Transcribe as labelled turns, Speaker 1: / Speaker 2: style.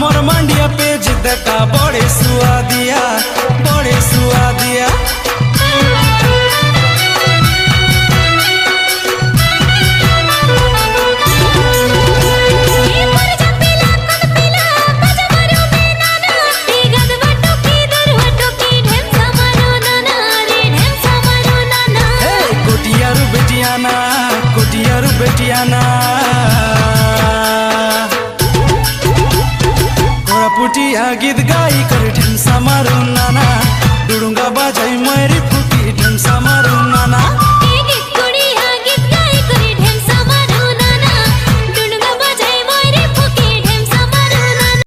Speaker 1: हमर मंडिया पेज देखा बड़े सुआदिया बड़े सुआदिया। कोटियारू बेटियाना घोड़ा पुटिया गीत गाई कर ढेमसा मारू नाना डुडुंगा बाजाई मैरी फुकी ढेमसा मारू नाना।